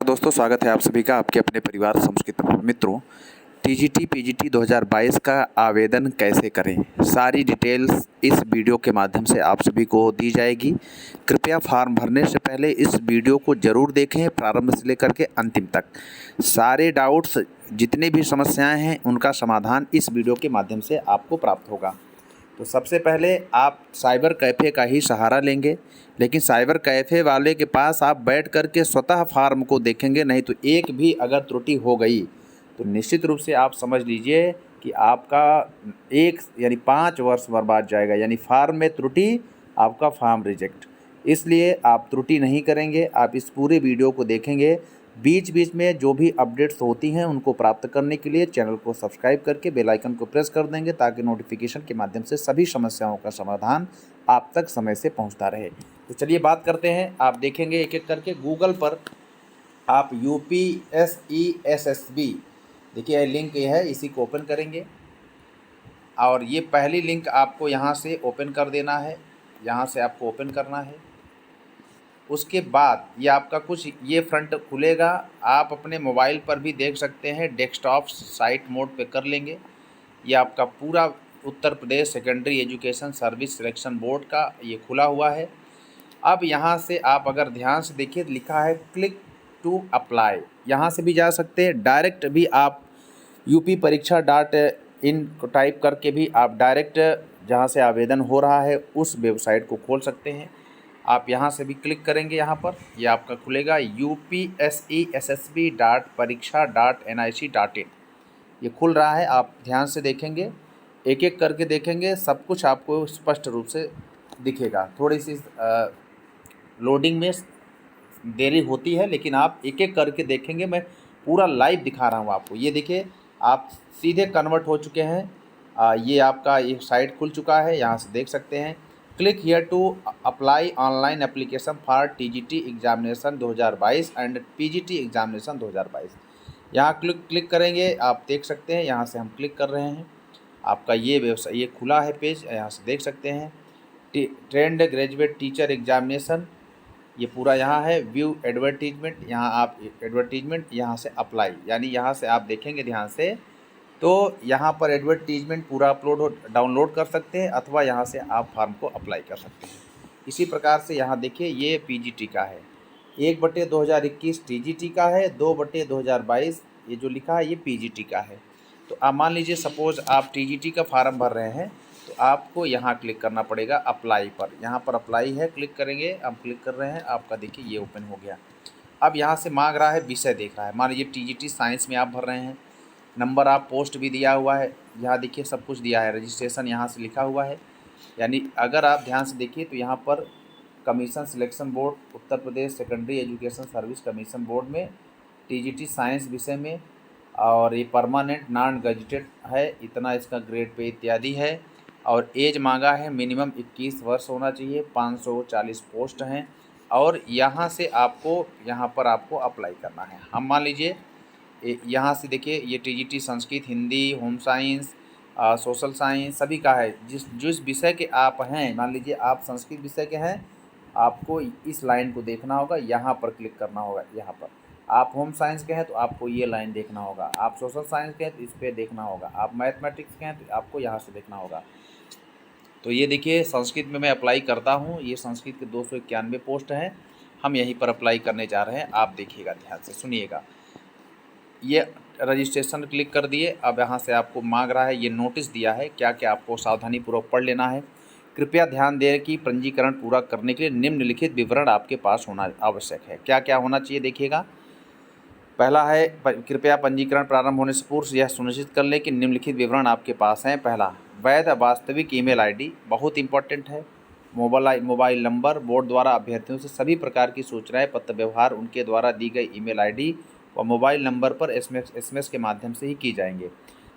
दोस्तों, स्वागत है आप सभी का आपके अपने परिवार संस्कृत मित्रों। टीजीटी पीजीटी 2022 का आवेदन कैसे करें, सारी डिटेल्स इस वीडियो के माध्यम से आप सभी को दी जाएगी। कृपया फॉर्म भरने से पहले इस वीडियो को ज़रूर देखें, प्रारंभ से लेकर के अंतिम तक। सारे डाउट्स, जितनी भी समस्याएं हैं, उनका समाधान इस वीडियो के माध्यम से आपको प्राप्त होगा। तो सबसे पहले आप साइबर कैफ़े का ही सहारा लेंगे, लेकिन साइबर कैफ़े वाले के पास आप बैठ कर के स्वतः फॉर्म को देखेंगे, नहीं तो एक भी अगर त्रुटि हो गई तो निश्चित रूप से आप समझ लीजिए कि आपका 1 यानी 5 वर्ष बर्बाद जाएगा। यानी फॉर्म में त्रुटि, आपका फॉर्म रिजेक्ट। इसलिए आप त्रुटि नहीं करेंगे, आप इस पूरे वीडियो को देखेंगे। बीच बीच में जो भी अपडेट्स होती हैं उनको प्राप्त करने के लिए चैनल को सब्सक्राइब करके बेल आइकन को प्रेस कर देंगे, ताकि नोटिफिकेशन के माध्यम से सभी समस्याओं का समाधान आप तक समय से पहुंचता रहे। तो चलिए बात करते हैं। आप देखेंगे एक एक करके गूगल पर आप UPSESSB, देखिए लिंक ये है, इसी को ओपन करेंगे और ये पहली लिंक आपको यहाँ से ओपन कर देना है। यहाँ से आपको ओपन करना है। उसके बाद ये आपका कुछ ये फ्रंट खुलेगा। आप अपने मोबाइल पर भी देख सकते हैं, डेस्कटॉप साइट मोड पे कर लेंगे। ये आपका पूरा Uttar Pradesh secondary education service selection board का ये खुला हुआ है। अब यहाँ से आप अगर ध्यान से देखिए, लिखा है क्लिक टू अप्लाई। यहाँ से भी जा सकते हैं, डायरेक्ट भी आप UPPariksha.in को टाइप करके भी आप डायरेक्ट जहाँ से आवेदन हो रहा है उस वेबसाइट को खोल सकते हैं। आप यहाँ से भी क्लिक करेंगे, यहाँ पर ये आपका खुलेगा UPSESSB.Pariksha.nic.in। ये खुल रहा है, आप ध्यान से देखेंगे, एक एक करके देखेंगे, सब कुछ आपको स्पष्ट रूप से दिखेगा। थोड़ी सी लोडिंग में देरी होती है, लेकिन आप एक एक करके देखेंगे। मैं पूरा लाइव दिखा रहा हूँ आपको। ये देखिए, आप सीधे कन्वर्ट हो चुके हैं। ये आपका ये साइट खुल चुका है, यहाँ से देख सकते हैं। Click here to apply online application for TGT examination 2022 and PGT examination 2022। यहाँ क्लिक करेंगे, आप देख सकते हैं। यहाँ से हम क्लिक कर रहे हैं। आपका ये वेबसाइट ये खुला है पेज, यहाँ से देख सकते हैं। ट्रेंड ग्रेजुएट टीचर एग्जामिनेशन, ये पूरा यहाँ है। व्यू एडवर्टीजमेंट, यहाँ आप एडवर्टीजमेंट, यहाँ से अप्लाई, यानी यहाँ से आप देखेंगे ध्यान से, तो यहाँ पर एडवर्टीजमेंट पूरा डाउनलोड कर सकते हैं, अथवा यहाँ से आप फॉर्म को अप्लाई कर सकते हैं। इसी प्रकार से यहाँ देखिए, ये PGT का है, 1/2021 TGT का है, 2/2022 ये जो लिखा है ये PGT का है। तो आप मान लीजिए सपोज़ आप TGT का फार्म भर रहे हैं, तो आपको यहाँ क्लिक करना पड़ेगा अप्लाई पर। यहाँ पर अप्लाई है, क्लिक करेंगे। अब क्लिक कर रहे हैं, आपका देखिए ये ओपन हो गया। अब यहाँ से मांग रहा है विषय देख रहा है, मान लीजिए TGT साइंस में आप भर रहे हैं। नंबर आप पोस्ट भी दिया हुआ है, यहाँ देखिए सब कुछ दिया है। रजिस्ट्रेशन यहाँ से लिखा हुआ है, यानी अगर आप ध्यान से देखिए तो यहाँ पर commission selection board, Uttar Pradesh secondary education service commission board में TGT साइंस विषय में, और ये परमानेंट नॉन गजेटेड है, इतना इसका ग्रेड पे इत्यादि है। और एज मांगा है मिनिमम 21 वर्ष होना चाहिए, 540 पोस्ट हैं। और यहाँ से आपको यहाँ पर आपको अप्लाई करना है। हम मान लीजिए यहाँ से देखिए, ये TGT Sanskrit, Hindi, home science, social science सभी का है। जिस विषय के आप हैं, मान लीजिए आप संस्कृत विषय के हैं, आपको इस लाइन को देखना होगा, यहाँ पर क्लिक करना होगा। यहाँ पर आप होम साइंस के हैं तो आपको ये लाइन देखना होगा, आप सोशल साइंस के हैं तो इस पर देखना होगा, आप मैथमेटिक्स के हैं तो आपको यहाँ से देखना होगा। तो ये देखिए, संस्कृत में मैं अप्लाई करता हूँ। ये संस्कृत के 291 पोस्ट हैं, हम यहीं पर अप्लाई करने जा रहे हैं। आप देखिएगा, ध्यान से सुनिएगा। ये रजिस्ट्रेशन क्लिक कर दिए। अब यहाँ से आपको मांग रहा है, ये नोटिस दिया है, क्या क्या आपको सावधानीपूर्वक पढ़ लेना है। कृपया ध्यान दें कि पंजीकरण पूरा करने के लिए निम्नलिखित विवरण आपके पास होना आवश्यक है। क्या क्या होना चाहिए देखिएगा। पहला है, कृपया पंजीकरण प्रारंभ होने से पूर्व यह सुनिश्चित कर लें कि निम्नलिखित विवरण आपके पास हैं। पहला, वैध वास्तविक ईमेल ID, बहुत इंपॉर्टेंट है। मोबाइल नंबर, बोर्ड द्वारा अभ्यर्थियों से सभी प्रकार की सूचनाएं, पत्र व्यवहार उनके द्वारा दी गई ईमेल ID व मोबाइल नंबर पर SMS के माध्यम से ही की जाएंगे।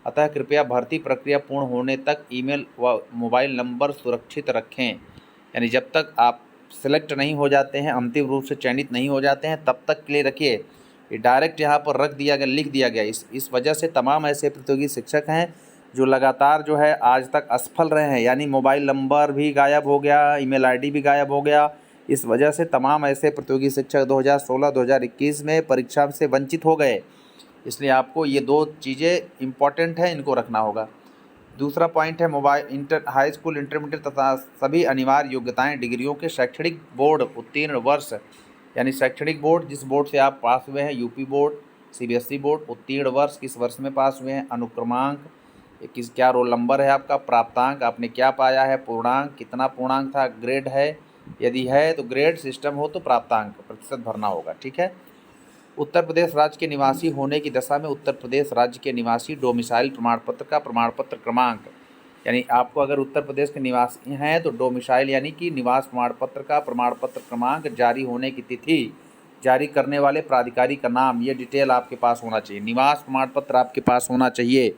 अतः कृपया भर्ती प्रक्रिया पूर्ण होने तक ईमेल व मोबाइल नंबर सुरक्षित रखें। यानी जब तक आप सिलेक्ट नहीं हो जाते हैं, अंतिम रूप से चयनित नहीं हो जाते हैं, तब तक के लिए रखिए। ये डायरेक्ट यहाँ पर रख दिया गया, लिख दिया गया। इस वजह से तमाम ऐसे प्रतियोगी शिक्षक हैं जो लगातार जो है आज तक असफल रहे हैं। यानी मोबाइल नंबर भी गायब हो गया, ईमेल ID भी गायब हो गया, इस वजह से तमाम ऐसे प्रतियोगी शिक्षक 2016-2021 में परीक्षा से वंचित हो गए। इसलिए आपको ये 2 चीज़ें इम्पॉर्टेंट हैं, इनको रखना होगा। दूसरा पॉइंट है मोबाइल हाई स्कूल, इंटरमीडिएट तथा सभी अनिवार्य योग्यताएं डिग्रियों के शैक्षणिक बोर्ड उत्तीर्ण वर्ष, यानी शैक्षणिक बोर्ड जिस बोर्ड से आप पास हुए हैं, यूपी बोर्ड, सीबीएसई बोर्ड, उत्तीर्ण वर्ष किस वर्ष में पास हुए हैं, अनुक्रमांक क्या रोल नंबर है आपका, प्राप्तांक आपने क्या पाया है, पूर्णांक कितना पूर्णांक था, ग्रेड है यदि है तो ग्रेड, सिस्टम हो तो प्राप्तांक प्रतिशत भरना होगा। ठीक है। उत्तर प्रदेश राज्य के निवासी होने की दशा में उत्तर प्रदेश राज्य के निवासी डोमिसाइल प्रमाण पत्र का प्रमाण पत्र क्रमांक, यानी आपको अगर उत्तर प्रदेश के निवासी हैं तो डोमिसाइल यानी कि निवास प्रमाण पत्र का प्रमाण पत्र क्रमांक, जारी होने की तिथि, जारी करने वाले प्राधिकारी का नाम, ये डिटेल आपके पास होना चाहिए। निवास प्रमाण पत्र आपके पास होना चाहिए,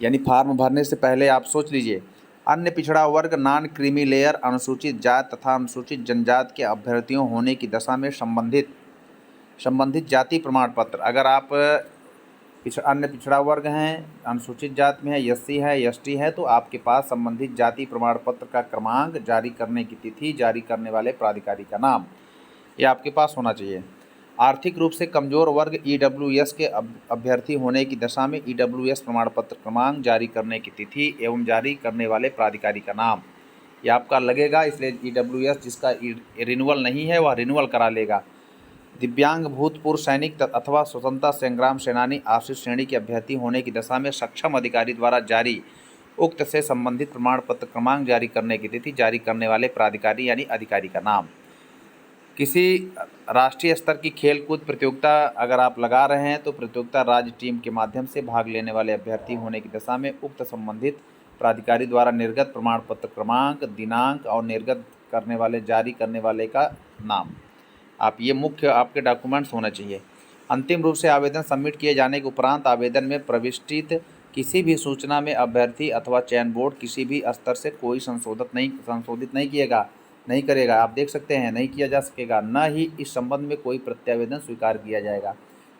यानी फॉर्म भरने से पहले आप सोच लीजिए। अन्य पिछड़ा वर्ग, नॉन क्रीमी लेयर, अनुसूचित जाति तथा अनुसूचित जनजाति के अभ्यर्थियों होने की दशा में संबंधित जाति प्रमाण पत्र, अगर आप अन्य पिछड़ा वर्ग हैं, अनुसूचित जाति में है, एससी है, एसटी है, तो आपके पास संबंधित जाति प्रमाण पत्र का क्रमांक, जारी करने की तिथि, जारी करने वाले प्राधिकारी का नाम, ये आपके पास होना चाहिए। आर्थिक रूप से कमजोर वर्ग ईडब्ल्यूएस के अभ्यर्थी होने की दशा में ईडब्ल्यूएस प्रमाण पत्र क्रमांक, जारी करने की तिथि एवं जारी करने वाले प्राधिकारी का नाम, ये आपका लगेगा। इसलिए ईडब्ल्यूएस जिसका रिन्यूअल नहीं है वह रिन्यूअल करा लेगा। दिव्यांग, भूतपूर्व सैनिक अथवा स्वतंत्रता संग्राम सेनानी आश्रित श्रेणी के अभ्यर्थी होने की दशा में सक्षम अधिकारी द्वारा जारी उक्त से संबंधित प्रमाण पत्र क्रमांक, जारी करने की तिथि, जारी करने वाले प्राधिकारी यानी अधिकारी का नाम। किसी राष्ट्रीय स्तर की खेलकूद प्रतियोगिता अगर आप लगा रहे हैं तो प्रतियोगिता राज्य टीम के माध्यम से भाग लेने वाले अभ्यर्थी होने की दशा में उक्त संबंधित प्राधिकारी द्वारा निर्गत प्रमाण पत्र क्रमांक, दिनांक और निर्गत करने वाले, जारी करने वाले का नाम, आप ये मुख्य आपके डॉक्यूमेंट्स होने चाहिए। अंतिम रूप से आवेदन सबमिट किए जाने के उपरांत आवेदन में प्रविष्टित किसी भी सूचना में अभ्यर्थी अथवा चयन बोर्ड किसी भी स्तर से कोई संशोधित नहीं करेगा। आप देख सकते हैं, नहीं किया जा सकेगा, न ही इस संबंध में कोई प्रत्यावेदन स्वीकार किया जाएगा।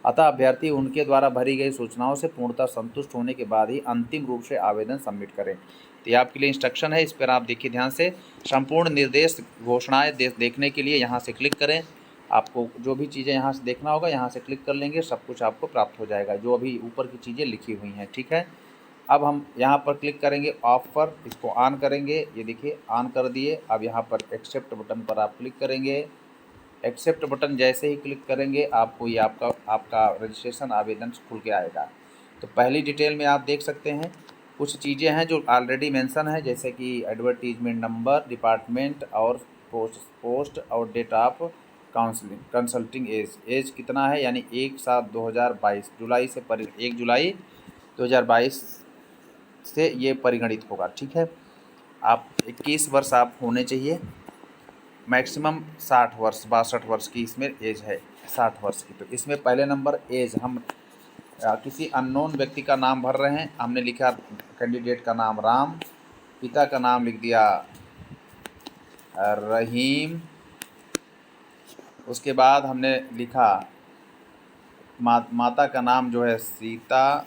अतः अभ्यर्थी उनके द्वारा भरी गई सूचनाओं से पूर्णतः संतुष्ट होने के बाद ही अंतिम रूप से आवेदन सबमिट करें। तो ये आपके लिए इंस्ट्रक्शन है, इस पर आप देखिए ध्यान से। संपूर्ण निर्देश घोषणाएं देखने के लिए यहाँ से क्लिक करें। आपको जो भी चीज़ें यहाँ से देखना होगा यहाँ से क्लिक कर लेंगे, सब कुछ आपको प्राप्त हो जाएगा जो अभी ऊपर की चीज़ें लिखी हुई हैं। ठीक है। अब हम यहाँ पर क्लिक करेंगे ऑफर, इसको ऑन करेंगे, ये देखिए ऑन कर दिए। अब यहाँ पर एक्सेप्ट बटन पर आप क्लिक करेंगे। एक्सेप्ट बटन जैसे ही क्लिक करेंगे आपको ये आपका रजिस्ट्रेशन आवेदन खुल के आएगा। तो पहली डिटेल में आप देख सकते हैं कुछ चीज़ें हैं जो ऑलरेडी मेंशन है, जैसे कि एडवर्टीजमेंट नंबर, डिपार्टमेंट और पोस्ट और डेट ऑफ कंसल्टिंग एज कितना है, यानी 1/7/2022 जुलाई से 1 जुलाई 2022 से ये परिगणित होगा। ठीक है। आप 21 वर्ष आप होने चाहिए, मैक्सिमम 60 वर्ष, 62 वर्ष की इसमें एज है, 60 वर्ष की। तो इसमें पहले नंबर एज, हम किसी अननोन व्यक्ति का नाम भर रहे हैं। हमने लिखा कैंडिडेट का नाम राम, पिता का नाम लिख दिया रहीम, उसके बाद हमने लिखा माता का नाम जो है सीता,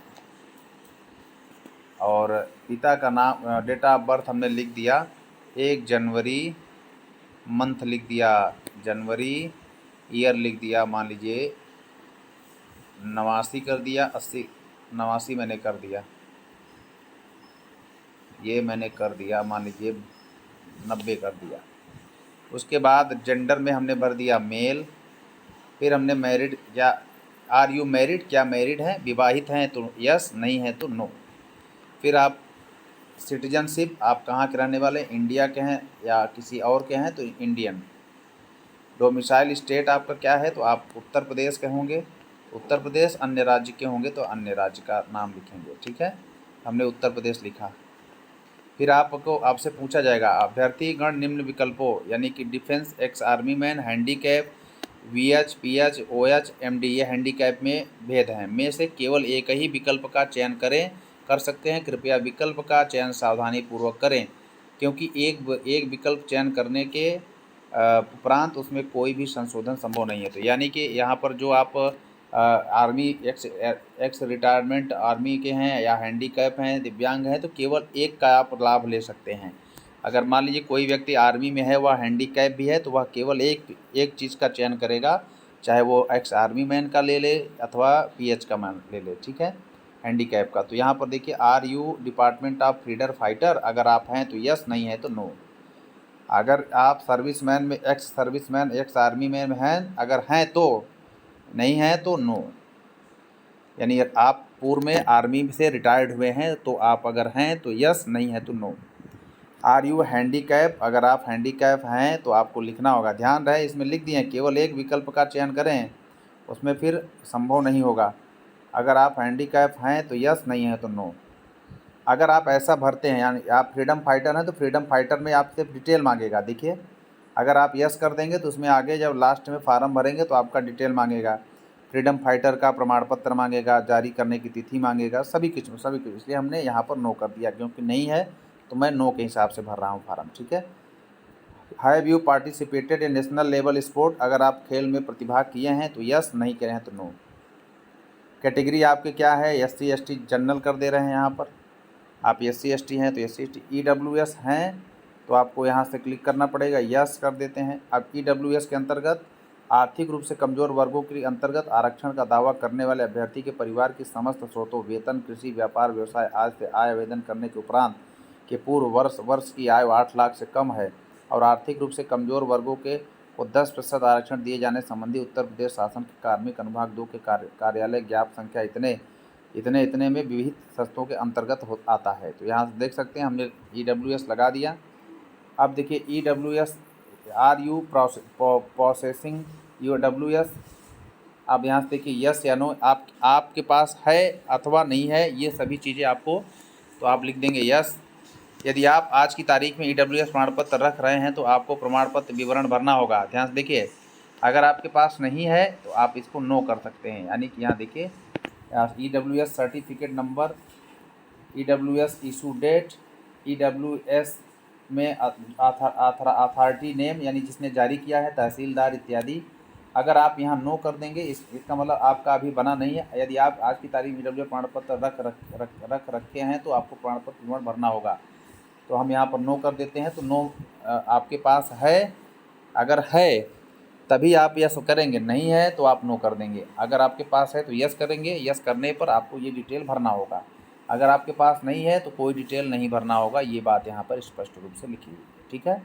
और पिता का नाम, डेट ऑफ बर्थ हमने लिख दिया 1 जनवरी, मंथ लिख दिया जनवरी, ईयर लिख दिया मान लीजिए 89 कर दिया, 89 मैंने कर दिया, ये मैंने कर दिया मान लीजिए 90 कर दिया। उसके बाद जेंडर में हमने भर दिया मेल। फिर हमने मैरिड या आर यू मैरिड, क्या मैरिड हैं, विवाहित हैं तो यस, नहीं है तो नो। फिर आप सिटीजनशिप, आप कहाँ के रहने वाले, इंडिया के हैं या किसी और के हैं तो इंडियन। डोमिसाइल स्टेट आपका क्या है, तो आप उत्तर प्रदेश के होंगे, उत्तर प्रदेश, अन्य राज्य के होंगे तो अन्य राज्य का नाम लिखेंगे। ठीक है। हमने उत्तर प्रदेश लिखा। फिर आपसे पूछा जाएगा अभ्यर्थी गण निम्न विकल्पों, यानी कि defence, ex army man, handicap, VH, pH, OH, MD, ये हैंडीकैप में भेद हैं, में से केवल एक ही विकल्प का चयन कर सकते हैं। कृपया विकल्प का चयन सावधानी पूर्वक करें, क्योंकि एक विकल्प चयन करने के उपरांत उसमें कोई भी संशोधन संभव नहीं है। तो यानी कि यहाँ पर जो आप आर्मी एक्स रिटायरमेंट आर्मी के हैं या हैंडीकैप हैं, दिव्यांग हैं, तो केवल एक का आप लाभ ले सकते हैं। अगर मान लीजिए कोई व्यक्ति आर्मी में है, वह हैंडीकैप भी है, तो वह केवल एक चीज़ का चयन करेगा, चाहे वो एक्स आर्मी मैन का ले ले अथवा पीएच का मैन ले ले, ठीक है, हैंडीकैप का। तो यहाँ पर देखिए, are you department of freedom fighter, अगर आप हैं तो यस, नहीं है तो नो। अगर आप सर्विसमैन में ex serviceman ex army man हैं, अगर हैं तो, नहीं हैं तो नो। यानी आप पूर्व में आर्मी से रिटायर्ड हुए हैं तो आप अगर हैं तो यस, नहीं है तो नो। आर यू हैंडीकैप, अगर आप हैंडीकैप हैं तो आपको लिखना होगा। ध्यान रहे, इसमें लिख दिए केवल एक विकल्प का चयन करें, उसमें फिर संभव नहीं होगा। अगर आप हैंडीकैप हैं तो यस, नहीं है तो नो। अगर आप ऐसा भरते हैं, यानी आप फ्रीडम फाइटर हैं, तो फ्रीडम फाइटर में आपसे डिटेल मांगेगा। देखिए, अगर आप यस कर देंगे तो उसमें आगे जब लास्ट में फार्म भरेंगे तो आपका डिटेल मांगेगा, फ्रीडम फाइटर का प्रमाण पत्र मांगेगा, जारी करने की तिथि मांगेगा, सभी कुछ। इसलिए हमने यहाँ पर नो कर दिया, क्योंकि नहीं है तो मैं नो के हिसाब से भर रहा हूँ फार्म, ठीक है। Have you participated in national level sport, अगर आप खेल में प्रतिभाग किए हैं तो यस, नहीं किए हैं तो नो। कैटेगरी आपके क्या है, एससी एसटी जनरल कर दे रहे हैं यहाँ पर। आप एससी एसटी हैं तो एससी एसटी। ईडब्ल्यूएस हैं तो आपको यहाँ से क्लिक करना पड़ेगा, यस कर देते हैं। अब ईडब्ल्यूएस के अंतर्गत आर्थिक रूप से कमज़ोर वर्गों के अंतर्गत आरक्षण का दावा करने वाले अभ्यर्थी के परिवार की समस्त स्रोतों, वेतन, कृषि, व्यापार, व्यवसाय आदि से आय आवेदन करने के उपरांत के पूर्व वर्ष की आय 8 लाख से कम है और आर्थिक रूप से कमज़ोर वर्गों के को 10% आरक्षण दिए जाने संबंधी उत्तर प्रदेश शासन के कार्मिक अनुभाग 2 के कार्यालय ज्ञापन संख्या इतने में विविध शर्तों के अंतर्गत आता है। तो यहाँ से देख सकते हैं हमने ईडब्ल्यूएस लगा दिया। अब देखिए, EWS are you processing EWS. अब यहाँ से देखिए यस या नो, आपके पास है अथवा नहीं है, ये सभी चीज़ें आपको, तो आप लिख देंगे यस। यदि आप आज की तारीख में ईडब्ल्यूएस प्रमाण पत्र रख रहे हैं तो आपको प्रमाण पत्र विवरण भरना होगा। ध्यान से देखिए, अगर आपके पास नहीं है तो आप इसको नो कर सकते हैं। यानी कि यहाँ देखिए, EWS certificate number, EWS issue date, EWS में अथॉरिटी नेम, यानी जिसने जारी किया है, तहसीलदार इत्यादि। अगर आप यहाँ नो कर देंगे, इसका मतलब आपका अभी बना नहीं है। यदि आप आज की तारीख में ईडब्ल्यूएस प्रमाण पत्र रख रखे हैं तो आपको प्रमाण पत्र विवरण भरना होगा। तो हम यहाँ पर नो कर देते हैं। तो नो आपके पास है, अगर है तभी आप यस करेंगे, नहीं है तो आप नो कर देंगे। अगर आपके पास है तो यस करेंगे, यस करने पर आपको ये डिटेल भरना होगा। अगर आपके पास नहीं है तो कोई डिटेल नहीं भरना होगा, ये बात यहाँ पर स्पष्ट रूप से लिखी हुई है, ठीक है।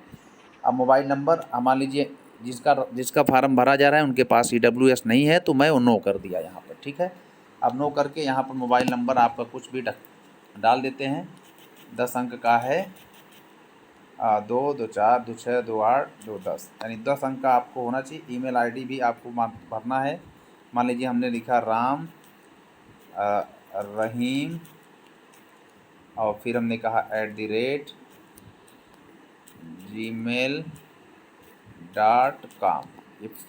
अब मोबाइल नंबर, मान लीजिए जिसका फार्म भरा जा रहा है उनके पास ईडब्ल्यूएस नहीं है, तो मैं वो नो कर दिया यहाँ पर, ठीक है। अब नो करके यहाँ पर मोबाइल नंबर आपका कुछ भी डाल देते हैं। 10 अंक का है, 2 2 4 2 6 2 8 2 10, यानी 10 अंक का आपको होना चाहिए। ईमेल आईडी भी आपको भरना है। मान लीजिए हमने लिखा राम रहीम और फिर हमने कहा @gmail.com।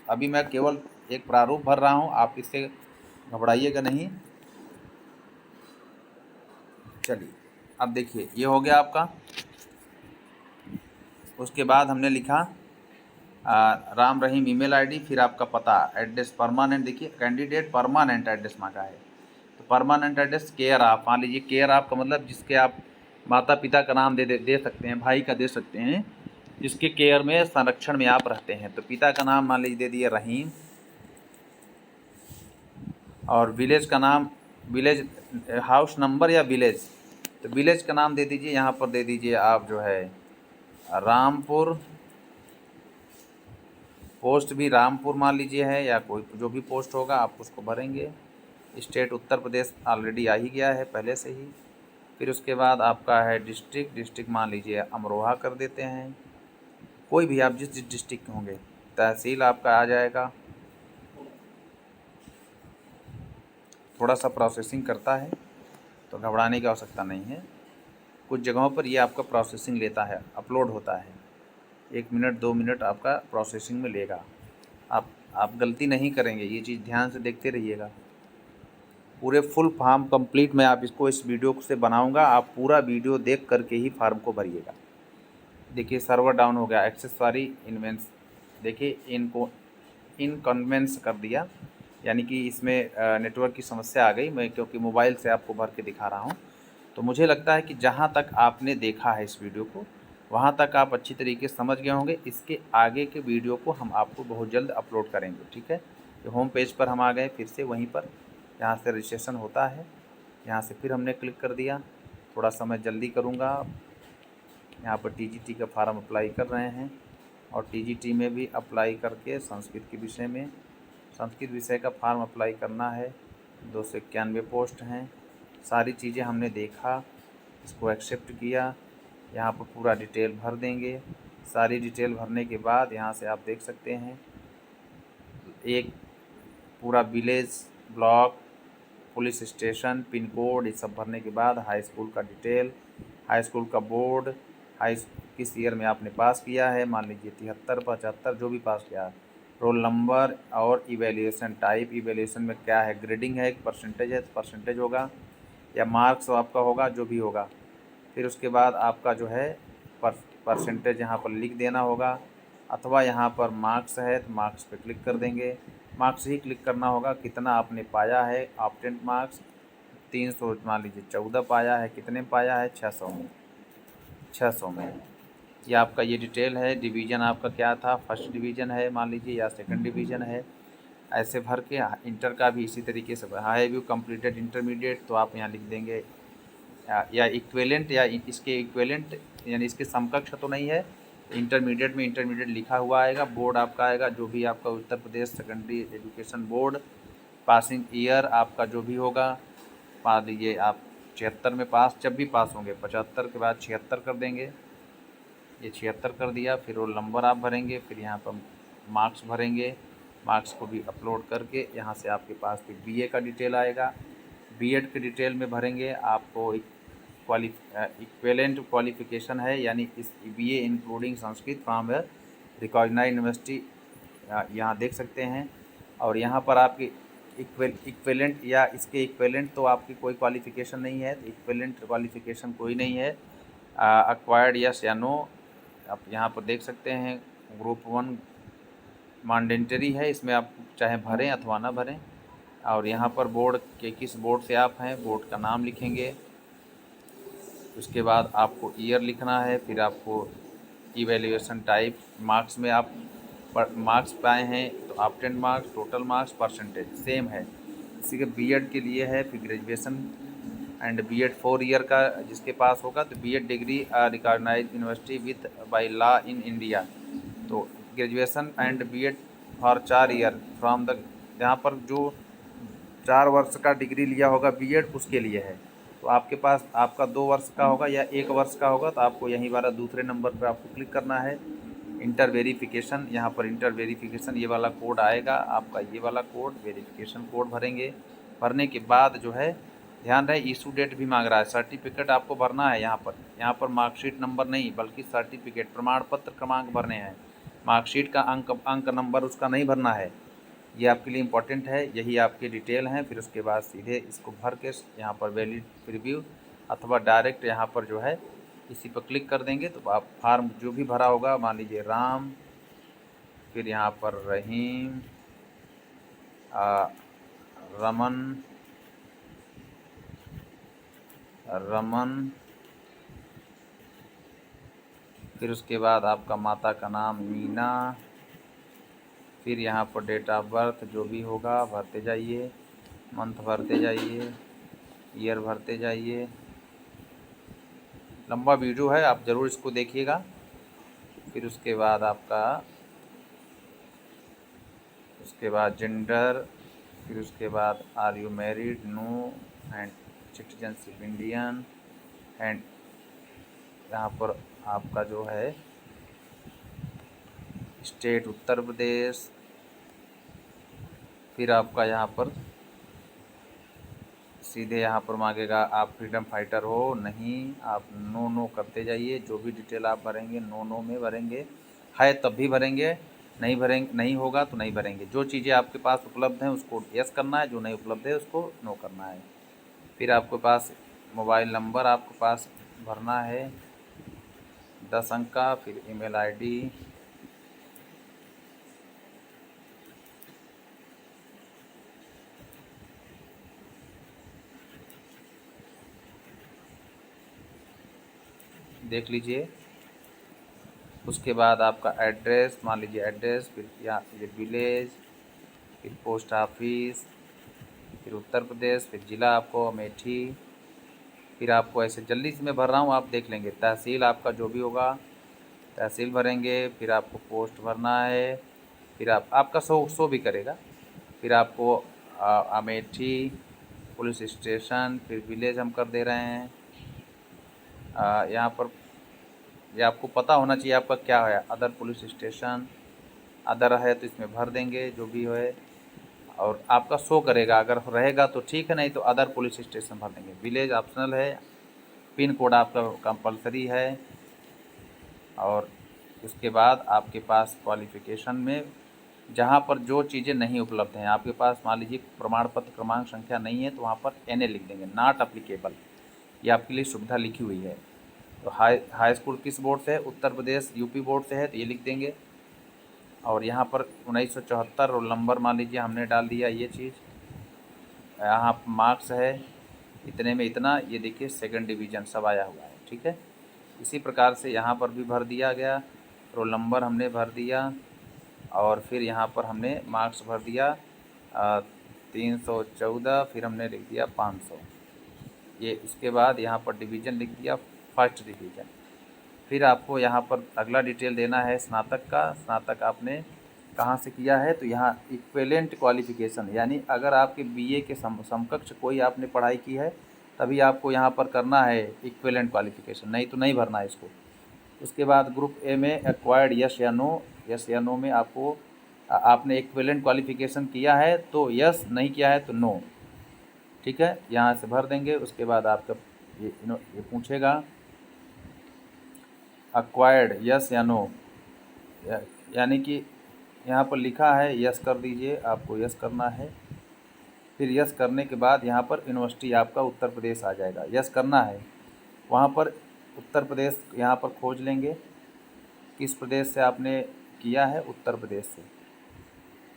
अभी मैं केवल एक प्रारूप भर रहा हूँ, आप इससे घबराइएगा नहीं। चलिए, अब देखिए ये हो गया आपका। उसके बाद हमने लिखा राम रहीम ईमेल आईडी, फिर आपका पता, एड्रेस परमानेंट। देखिए, कैंडिडेट परमानेंट एड्रेस मांगा है, तो परमानेंट एड्रेस केयर आप, मान लीजिए केयर आप का मतलब जिसके आप माता पिता का नाम दे सकते हैं, भाई का दे सकते हैं, जिसके केयर में संरक्षण में आप रहते हैं। तो पिता का नाम मान लीजिए दे दिए रहीम, और विलेज का नाम, विलेज हाउस नंबर या विलेज, तो विलेज का नाम दे दीजिए, यहाँ पर दे दीजिए आप जो है रामपुर। पोस्ट भी रामपुर मान लीजिए है, या कोई जो भी पोस्ट होगा आप उसको भरेंगे। स्टेट उत्तर प्रदेश ऑलरेडी आ ही गया है पहले से ही। फिर उसके बाद आपका है डिस्ट्रिक्ट मान लीजिए अमरोहा कर देते हैं, कोई भी आप जिस डिस्ट्रिक्ट के होंगे। तहसील आपका आ जाएगा, थोड़ा सा प्रोसेसिंग करता है तो घबराने की आवश्यकता नहीं है। कुछ जगहों पर ये आपका प्रोसेसिंग लेता है, अपलोड होता है, 1 मिनट 2 मिनट आपका प्रोसेसिंग में लेगा। आप गलती नहीं करेंगे, ये चीज़ ध्यान से देखते रहिएगा। पूरे फुल फॉर्म कंप्लीट मैं आप इसको इस वीडियो से बनाऊंगा, आप पूरा वीडियो देख करके ही फार्म को भरिएगा। देखिए सर्वर डाउन हो गया, एक्सेस सॉरी इनवेंस, देखिए इनको इनकन्वेंस कर दिया, यानी कि इसमें नेटवर्क की समस्या आ गई। मैं क्योंकि मोबाइल से आपको भर के दिखा रहा हूँ, तो मुझे लगता है कि जहाँ तक आपने देखा है इस वीडियो को, वहाँ तक आप अच्छी तरीके से समझ गए होंगे। इसके आगे के वीडियो को हम आपको बहुत जल्द अपलोड करेंगे, ठीक है। तो होम पेज पर हम आ गए, फिर से वहीं पर यहाँ से रजिस्ट्रेशन होता है, यहाँ से फिर हमने क्लिक कर दिया। थोड़ा सा मैं जल्दी करूँगा। यहाँ पर टीजीटी का फार्म अप्लाई कर रहे हैं और टीजीटी में भी अप्लाई करके संस्कृत के विषय में, संस्कृत विषय का फार्म अप्लाई करना है। 291 पोस्ट हैं। सारी चीज़ें हमने देखा, इसको एक्सेप्ट किया। यहाँ पर पूरा डिटेल भर देंगे। सारी डिटेल भरने के बाद यहाँ से आप देख सकते हैं एक पूरा village, block, police station, pin code, ये सब भरने के बाद हाई स्कूल का डिटेल, हाई स्कूल का बोर्ड, किस ईयर में आपने पास किया है, मान लीजिए 73, 75 जो भी पास किया, रोल नंबर और इवैल्यूएशन टाइप, इवैल्यूएशन में क्या है, ग्रेडिंग है, परसेंटेज है तो परसेंटेज होगा या मार्क्स आपका होगा, जो भी होगा। फिर उसके बाद आपका जो है परसेंटेज यहाँ पर लिख देना होगा, अथवा यहाँ पर मार्क्स है तो मार्क्स पे क्लिक कर देंगे। मार्क्स ही क्लिक करना होगा, कितना आपने पाया है। ऑब्टेंट मार्क्स 300 मान लीजिए 14 पाया है, कितने पाया है, 600 में, 600 में। ये आपका ये डिटेल है। डिवीज़न आपका क्या था, फर्स्ट डिवीज़न है मान लीजिए या सेकंड डिवीज़न है, ऐसे भर के। इंटर का भी इसी तरीके से, हाई व्यू कंप्लीटेड इंटरमीडिएट तो आप यहाँ लिख देंगे, या इक्विवेलेंट या इसके इक्विवेलेंट यानी इसके समकक्ष तो नहीं है। इंटरमीडिएट में इंटरमीडिएट लिखा हुआ आएगा, बोर्ड आपका आएगा जो भी आपका Uttar Pradesh secondary education board, passing year आपका जो भी होगा, मान लीजिए आप 76 में पास, जब भी पास होंगे 75 के बाद 76 कर देंगे, ये 76 कर दिया। फिर रोल नंबर आप भरेंगे, फिर यहाँ पर मार्क्स भरेंगे, मार्क्स को भी अपलोड करके यहाँ से आपके पास फिर बीए का डिटेल आएगा। बीएड के डिटेल में भरेंगे, आपको इक्विवेलेंट क्वालिफिकेशन है, यानी इस BA including Sanskrit from recognised university, यहाँ देख सकते हैं। और यहाँ पर आपकी इक्विवेलेंट या इसके इक्विवेलेंट तो आपकी कोई क्वालिफिकेशन नहीं है, तो इक्विवेलेंट क्वालिफिकेशन कोई नहीं है। एक्वायर्ड यस या नो आप यहाँ पर देख सकते हैं। ग्रुप 1 मैंडेटरी है, इसमें आप चाहे भरें अथवा ना भरें। और यहाँ पर बोर्ड के किस बोर्ड से आप हैं, बोर्ड का नाम लिखेंगे। उसके बाद आपको ईयर लिखना है, फिर आपको इवैल्यूएशन टाइप, मार्क्स में आप मार्क्स पाए हैं तो obtained marks, total marks, percentage same है। इसी के बीएड के लिए है, फिर ग्रेजुएशन एंड बीएड 4 ईयर का जिसके पास होगा तो BEd degree recognised university with by law in India, तो graduation and BEd for 4 year from the, यहाँ पर जो 4 वर्ष का डिग्री लिया होगा बीएड उसके लिए है। तो आपके पास आपका 2 वर्ष का होगा या 1 वर्ष का होगा तो आपको यहीं वाला दूसरे नंबर पर आपको क्लिक करना है। इंटर वेरिफिकेशन, यहाँ पर इंटर वेरिफिकेशन ये वाला कोड आएगा आपका, ये वाला कोड वेरिफिकेशन कोड भरेंगे। भरने के बाद जो है ध्यान रहे इशू डेट भी मांग रहा है, सर्टिफिकेट आपको भरना है। यहाँ पर मार्कशीट नंबर नहीं बल्कि सर्टिफिकेट, प्रमाण पत्र क्रमांक भरने हैं। मार्कशीट का अंक नंबर उसका नहीं भरना है। ये आपके लिए इम्पोर्टेंट है। यही आपकी डिटेल हैं। फिर उसके बाद सीधे इसको भर के यहाँ पर वैलिड प्रीव्यू अथवा डायरेक्ट यहाँ पर जो है इसी पर क्लिक कर देंगे तो आप फार्म जो भी भरा होगा, मान लीजिए राम, फिर यहाँ पर रहीम, रमन, फिर उसके बाद आपका माता का नाम मीना, फिर यहाँ पर डेट ऑफ बर्थ जो भी होगा भरते जाइए, मंथ भरते जाइए, ईयर भरते जाइए। लंबा वीडियो है, आप ज़रूर इसको देखिएगा। फिर उसके बाद आपका, उसके बाद जेंडर, फिर उसके बाद are you married, no, and citizenship Indian, and यहाँ पर आपका जो है स्टेट उत्तर प्रदेश। फिर आपका यहाँ पर सीधे यहाँ पर मांगेगा आप फ्रीडम फाइटर हो, नहीं, आप नो नो करते जाइए। जो भी डिटेल आप भरेंगे नो नो में भरेंगे, है तब भी भरेंगे, नहीं भरेंगे, नहीं होगा तो नहीं भरेंगे। जो चीज़ें आपके पास उपलब्ध हैं उसको यस करना है, जो नहीं उपलब्ध है उसको नो करना है। फिर आपके पास मोबाइल नंबर आपके पास भरना है 10 अंक का, फिर ईमेल आईडी, देख लीजिए। उसके बाद आपका एड्रेस, मान लीजिए एड्रेस, फिर यहाँ ये विलेज, फिर पोस्ट ऑफिस, फिर उत्तर प्रदेश, फिर ज़िला आपको अमेठी, फिर आपको ऐसे जल्दी से मैं भर रहा हूँ, आप देख लेंगे। तहसील आपका जो भी होगा तहसील भरेंगे, फिर आपको पोस्ट भरना है, फिर आपका शो भी करेगा। फिर आपको अमेठी पुलिस स्टेशन, फिर विलेज हम कर दे रहे हैं। यहाँ पर ये आपको पता होना चाहिए आपका क्या है, अदर पुलिस स्टेशन, अदर है तो इसमें भर देंगे जो भी है, और आपका शो करेगा, अगर रहेगा तो ठीक है, नहीं तो अदर पुलिस स्टेशन भर देंगे। विलेज ऑप्शनल है, पिन कोड आपका कंपलसरी है। और उसके बाद आपके पास क्वालिफ़िकेशन में जहाँ पर जो चीज़ें नहीं उपलब्ध हैं, आपके पास मान लीजिए प्रमाण पत्र क्रमांक संख्या नहीं है, तो वहाँ पर NA लिख देंगे, नॉट अप्लीकेबल। ये आपके लिए सुविधा लिखी हुई है। तो हाई स्कूल किस बोर्ड से है, उत्तर प्रदेश यूपी बोर्ड से है, तो ये लिख देंगे। और यहाँ पर 1974 रोल नंबर मान लीजिए हमने डाल दिया ये चीज़। यहाँ मार्क्स है इतने में इतना, ये देखिए सेकंड डिवीज़न सब आया हुआ है, ठीक है। इसी प्रकार से यहाँ पर भी भर दिया गया, रोल नंबर हमने भर दिया, और फिर यहाँ पर हमने मार्क्स भर दिया 314, फिर हमने लिख दिया 500। ये उसके बाद यहाँ पर डिवीज़न लिख दिया फर्स्ट डिवीज़न। फिर आपको यहाँ पर अगला डिटेल देना है स्नातक का। स्नातक आपने कहाँ से किया है, तो यहाँ इक्विवेलेंट क्वालिफ़िकेशन, यानी अगर आपके BA के समकक्ष कोई आपने पढ़ाई की है तभी आपको यहाँ पर करना है इक्विवेलेंट क्वालिफ़िकेशन, नहीं तो नहीं भरना है इसको। उसके बाद ग्रुप A में एक्वायर्ड यस या नो, यस या नो में आपको आपने इक्विवेलेंट क्वालिफ़िकेशन किया है तो यस, नहीं किया है तो नो, ठीक है। यहाँ से भर देंगे। उसके बाद आपका ये पूछेगा एक्वायर्ड यस या नो, यानी कि यहाँ पर लिखा है यस कर दीजिए, आपको यस करना है। फिर यस करने के बाद यहाँ पर यूनिवर्सिटी आपका उत्तर प्रदेश आ जाएगा, यस करना है। वहाँ पर उत्तर प्रदेश यहाँ पर खोज लेंगे, किस प्रदेश से आपने किया है, उत्तर प्रदेश से।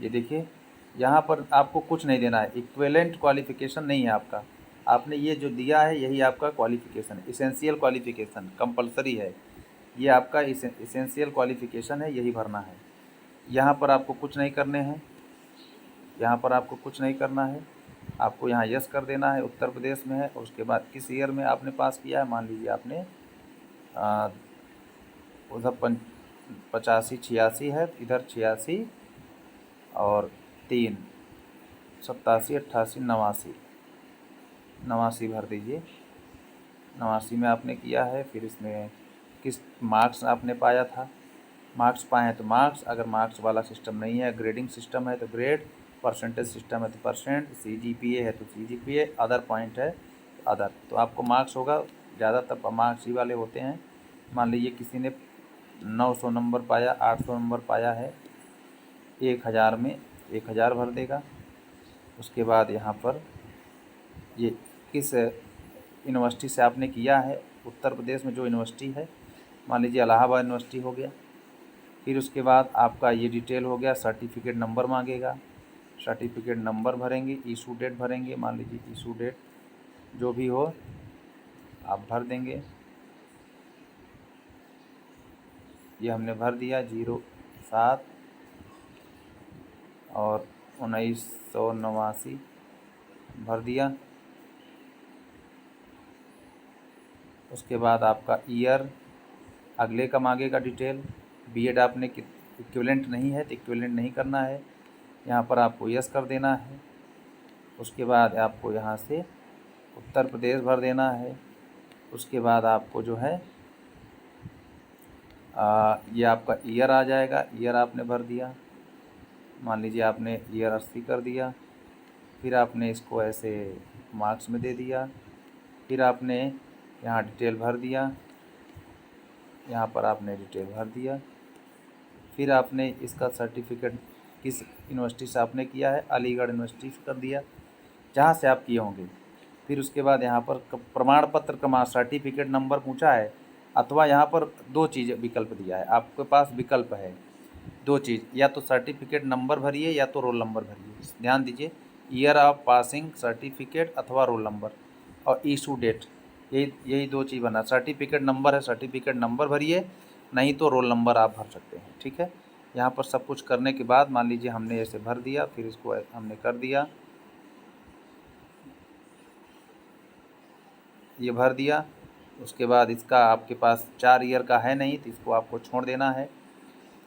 ये देखिए यहाँ पर आपको कुछ नहीं देना है, इक्विवेलेंट क्वालिफ़िकेशन नहीं है आपका, आपने ये जो दिया है यही आपका क्वालिफ़िकेशन, इसेंशियल क्वालिफ़िकेशन कंपलसरी है, ये आपका इसेंशियल क्वालिफ़िकेशन है, यही भरना है। यहाँ पर आपको कुछ नहीं करने हैं, यहाँ पर आपको कुछ नहीं करना है, आपको यहाँ यस कर देना है, उत्तर प्रदेश में है। और उसके बाद किस ईयर में आपने पास किया है, मान लीजिए आपने उधर 85 86 है, इधर 86 और 3 87 88 89 89 भर दीजिए। 89 में आपने किया है। फिर इसमें किस मार्क्स आपने पाया था, मार्क्स पाए हैं तो मार्क्स, अगर मार्क्स वाला सिस्टम नहीं है, ग्रेडिंग सिस्टम है तो ग्रेड, परसेंटेज सिस्टम है तो परसेंट, CGPA है तो CGPA, अदर पॉइंट है तो अदर। तो आपको मार्क्स होगा, ज़्यादातर मार्क्स ही वाले होते हैं। मान लीजिए किसी ने 900 नंबर पाया, 800 नंबर पाया है, 1000 में 1000 भर देगा। उसके बाद यहाँ पर ये किस यूनिवर्सिटी से आपने किया है, उत्तर प्रदेश में जो यूनिवर्सिटी है, मान लीजिए इलाहाबाद यूनिवर्सिटी हो गया। फिर उसके बाद आपका ये डिटेल हो गया, सर्टिफिकेट नंबर मांगेगा, सर्टिफिकेट नंबर भरेंगे, इशू डेट भरेंगे, मान लीजिए इशू डेट जो भी हो आप भर देंगे। ये हमने भर दिया 07 और 1989 भर दिया। उसके बाद आपका ईयर अगले का मांगेगा डिटेल, B.Ed आपने इक्विवेलेंट नहीं है तो इक्विवेलेंट नहीं करना है, यहाँ पर आपको यस कर देना है। उसके बाद आपको यहाँ से उत्तर प्रदेश भर देना है। उसके बाद आपको जो है ये आपका ईयर आ जाएगा, ईयर आपने भर दिया, मान लीजिए आपने ईयर 80 कर दिया। फिर आपने इसको ऐसे मार्क्स में दे दिया। फिर आपने यहाँ डिटेल भर दिया, यहाँ पर आपने डिटेल भर दिया। फिर आपने इसका सर्टिफिकेट किस यूनिवर्सिटी से आपने किया है, अलीगढ़ यूनिवर्सिटी से कर दिया, जहाँ से आप किए होंगे। फिर उसके बाद यहाँ पर प्रमाण पत्र का सर्टिफिकेट नंबर पूछा है, अथवा यहाँ पर 2 चीज़ विकल्प दिया है, आपके पास विकल्प है 2 चीज़, या तो सर्टिफिकेट नंबर भरिए या तो रोल नंबर भरिए। ध्यान दीजिए, ईयर ऑफ पासिंग सर्टिफिकेट अथवा रोल नंबर, और इशू डेट, यही 2 चीज़ बना। सर्टिफिकेट नंबर है, सर्टिफिकेट नंबर भरिए, नहीं तो रोल नंबर आप भर सकते हैं। ठीक है, यहाँ पर सब कुछ करने के बाद मान लीजिए हमने ऐसे भर दिया, फिर इसको हमने कर दिया, ये भर दिया। उसके बाद इसका आपके पास 4 ईयर का है नहीं तो इसको आपको छोड़ देना है।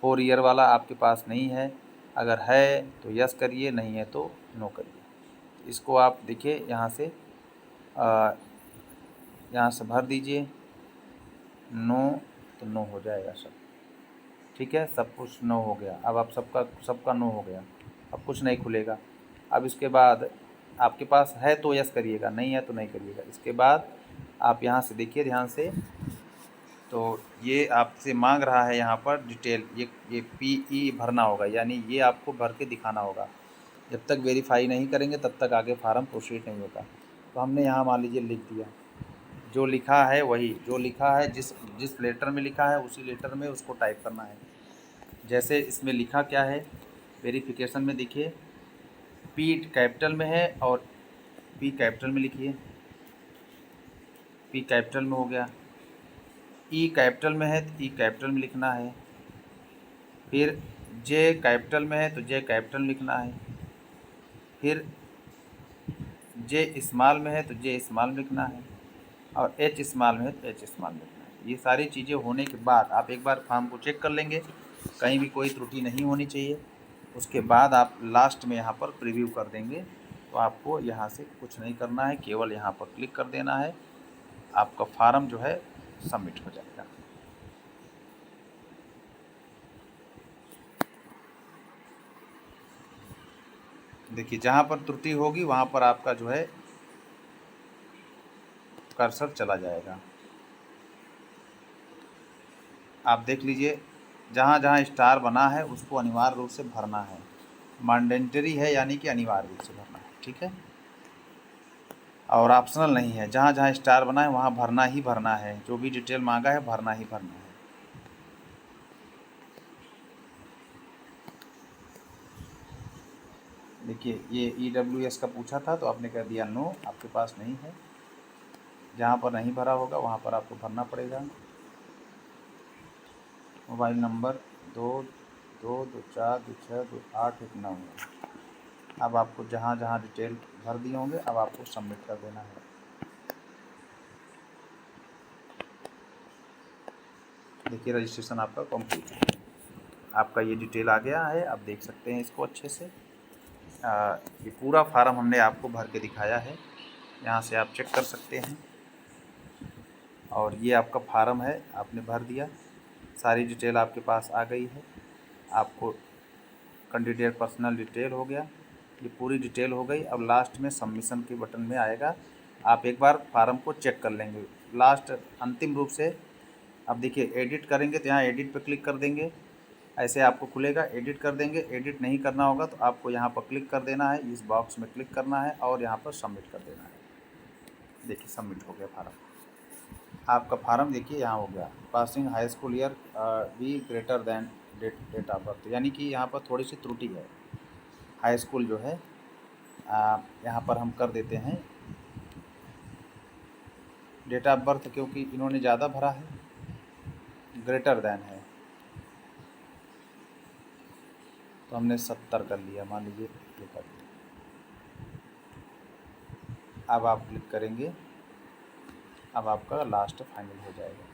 4 ईयर वाला आपके पास नहीं है, अगर है तो यस करिए, नहीं है तो नो करिए। इसको आप देखिए यहाँ से भर दीजिए, नो तो नो हो जाएगा सब। ठीक है, सब कुछ नो हो गया। अब आप सबका नो हो गया, अब कुछ नहीं खुलेगा। अब इसके बाद आपके पास है तो यस करिएगा, नहीं है तो नहीं करिएगा। इसके बाद आप यहाँ से देखिए ध्यान से, तो ये आपसे मांग रहा है यहाँ पर डिटेल, ये PE भरना होगा, यानी ये आपको भर के दिखाना होगा। जब तक वेरीफाई नहीं करेंगे तब तक आगे फार्म प्रोसीड नहीं होगा। तो हमने यहाँ मान लीजिए लिख दिया, जो लिखा है वही, जो लिखा है जिस लेटर में लिखा है उसी लेटर में उसको टाइप करना है। जैसे इसमें लिखा क्या है, वेरिफिकेशन में देखिए P कैपिटल में है और P कैपिटल में लिखिए, P कैपिटल में हो गया। E कैपिटल में है तो E कैपिटल में लिखना है। फिर J कैपिटल में है तो J कैपिटल लिखना है। फिर J स्मॉल में है तो J स्मॉल लिखना है, और H स्मॉल में है तो H स्मॉल लिखना है। ये सारी चीज़ें होने के बाद आप एक बार फॉर्म को चेक कर लेंगे, कहीं भी कोई त्रुटि नहीं होनी चाहिए। उसके बाद आप लास्ट में यहाँ पर प्रीव्यू कर देंगे, तो आपको यहाँ से कुछ नहीं करना है, केवल यहाँ पर क्लिक कर देना है, आपका फार्म जो है सबमिट हो जाएगा। देखिए जहाँ पर त्रुटि होगी वहाँ पर आपका जो है कर्सर चला जाएगा। आप देख लीजिए, जहाँ जहाँ स्टार बना है उसको अनिवार्य रूप से भरना है, मैंडेटरी है यानी कि अनिवार्य रूप से भरना है। ठीक है, और ऑप्शनल नहीं है, जहाँ जहाँ स्टार बना है वहाँ भरना ही भरना है, जो भी डिटेल मांगा है भरना ही भरना है। देखिए ये EWS का पूछा था तो आपने कह दिया नो, आपके पास नहीं है। जहाँ पर नहीं भरा होगा वहाँ पर आपको भरना पड़ेगा। Mobile number 2224262819। अब आपको जहाँ जहाँ डिटेल भर दिए होंगे अब आपको सबमिट कर देना है। देखिए रजिस्ट्रेशन आपका कंप्लीट है, आपका ये डिटेल आ गया है, आप देख सकते हैं इसको अच्छे से। ये पूरा फार्म हमने आपको भर के दिखाया है, यहाँ से आप चेक कर सकते हैं। और ये आपका फार्म है, आपने भर दिया, सारी डिटेल आपके पास आ गई है। आपको कैंडिडेट पर्सनल डिटेल हो गया, ये पूरी डिटेल हो गई। अब लास्ट में सबमिशन के बटन में आएगा, आप एक बार फार्म को चेक कर लेंगे। लास्ट अंतिम रूप से अब देखिए एडिट करेंगे तो यहाँ एडिट पर क्लिक कर देंगे, ऐसे आपको खुलेगा, एडिट कर देंगे। एडिट नहीं करना होगा तो आपको यहाँ पर क्लिक कर देना है, इस बॉक्स में क्लिक करना है और यहाँ पर सबमिट कर देना है। देखिए सबमिट हो गया फार्म, आपका फार्म देखिए यहाँ हो गया। Passing high school year be greater than date of birth, यानी कि यहाँ पर थोड़ी सी त्रुटि है। हाई स्कूल जो है यहाँ पर हम कर देते हैं डेट ऑफ बर्थ, क्योंकि इन्होंने ज़्यादा भरा है, ग्रेटर दैन है तो हमने 70 कर लिया, मान लीजिए ये कर दिया। अब आप क्लिक करेंगे, अब आपका लास्ट फाइनल हो जाएगा।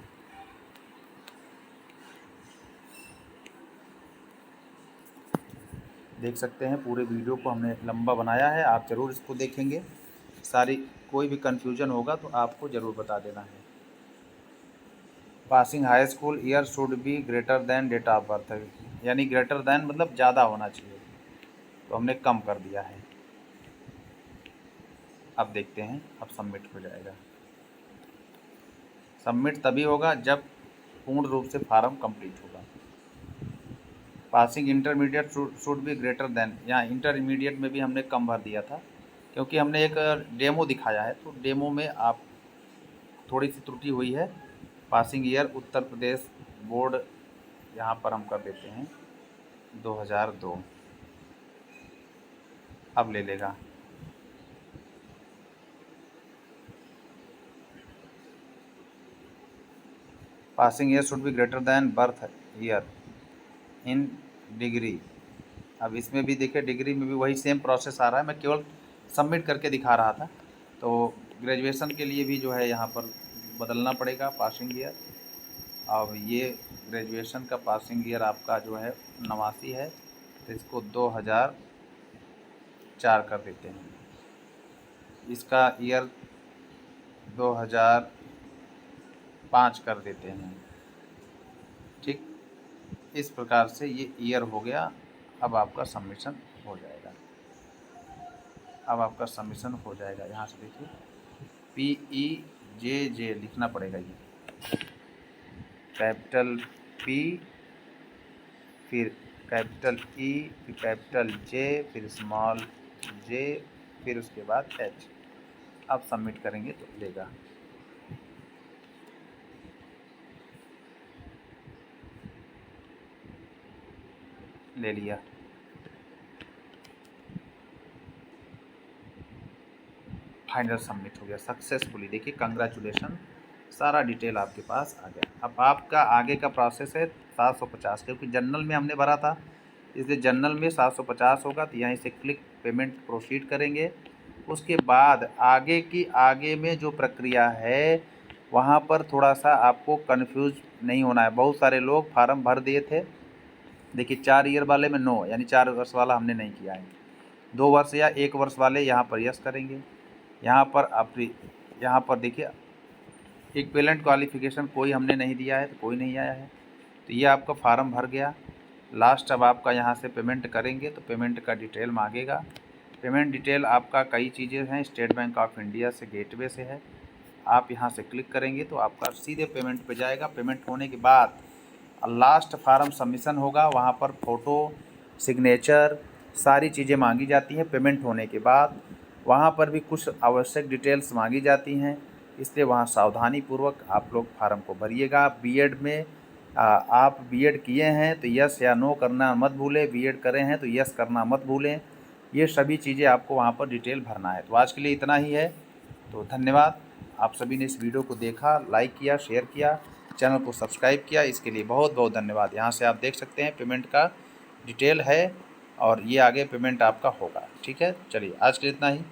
देख सकते हैं पूरे वीडियो को हमने लंबा बनाया है, आप ज़रूर इसको देखेंगे। सारी कोई भी कन्फ्यूजन होगा तो आपको ज़रूर बता देना है। Passing high school year should be greater than date of birth, यानी ग्रेटर दैन मतलब ज़्यादा होना चाहिए, तो हमने कम कर दिया है। अब देखते हैं, अब सबमिट हो जाएगा। सबमिट तभी होगा जब पूर्ण रूप से फार्म कंप्लीट होगा। Passing intermediate should be greater then, यहाँ इंटरमीडिएट में भी हमने कम भर दिया था क्योंकि हमने एक डेमो दिखाया है, तो डेमो में आप थोड़ी सी त्रुटि हुई है। Passing year Uttar Pradesh board यहाँ पर हम कर देते हैं 2002, अब ले लेगा। Passing year should be greater then birth year in degree. अब इसमें भी देखिए डिग्री में भी वही सेम प्रोसेस आ रहा है, मैं केवल सबमिट करके दिखा रहा था। तो ग्रेजुएशन के लिए भी जो है यहाँ पर बदलना पड़ेगा पासिंग ईयर। अब ये ग्रेजुएशन का पासिंग ईयर आपका जो है 89 है, तो इसको 2004 कर देते हैं। इसका ईयर 2005 कर देते हैं। ठीक, इस प्रकार से ये ईयर हो गया। अब आपका सबमिशन हो जाएगा। अब आपका सबमिशन हो जाएगा। यहाँ से देखिए PEJJ लिखना पड़ेगा, ये कैपिटल P, फिर कैपिटल E, फिर कैपिटल J, फिर स्मॉल j, फिर उसके बाद H। अब सबमिट करेंगे तो लेगा। ले लिया। फाइनल सबमिट हो गया सक्सेसफुली। देखिए कंग्रेचुलेशन, सारा डिटेल आपके पास आ गया। अब आपका आगे का प्रोसेस है 750, क्योंकि जनरल में हमने भरा था, इसलिए जनरल में 750 होगा। तो यहीं से क्लिक पेमेंट प्रोसीड करेंगे। उसके बाद आगे में जो प्रक्रिया है वहाँ पर थोड़ा सा आपको कन्फ्यूज नहीं होना है। बहुत सारे लोग फार्म भर दिए थे। देखिए 4 ईयर वाले में नो, यानी 4 वर्ष वाला हमने नहीं किया है। 2 वर्ष या 1 वर्ष वाले यहाँ पर यस करेंगे। यहाँ पर देखिए इक्विवेलेंट क्वालिफिकेशन कोई हमने नहीं दिया है, तो कोई नहीं आया है। तो ये आपका फार्म भर गया। लास्ट अब आपका यहाँ से पेमेंट करेंगे तो पेमेंट का डिटेल मांगेगा। पेमेंट डिटेल आपका कई चीज़ें हैं, स्टेट बैंक ऑफ इंडिया से गेटवे से है। आप यहाँ से क्लिक करेंगे तो आपका सीधे पेमेंट पे जाएगा। पेमेंट होने के बाद लास्ट फार्म सबमिशन होगा, वहाँ पर फ़ोटो, सिग्नेचर, सारी चीज़ें मांगी जाती हैं। पेमेंट होने के बाद वहाँ पर भी कुछ आवश्यक डिटेल्स मांगी जाती हैं, इसलिए वहाँ सावधानीपूर्वक आप लोग फार्म को भरिएगा। बीएड में आप बीएड किए हैं तो यस या नो करना मत भूलें, बीएड करें हैं तो यस करना मत भूलें। ये सभी चीज़ें आपको वहाँ पर डिटेल भरना है। तो आज के लिए इतना ही है। तो धन्यवाद, आप सभी ने इस वीडियो को देखा, लाइक किया, शेयर किया, चैनल को सब्सक्राइब किया, इसके लिए बहुत बहुत धन्यवाद। यहाँ से आप देख सकते हैं पेमेंट का डिटेल है और ये आगे पेमेंट आपका होगा। ठीक है, चलिए आज के लिए इतना ही।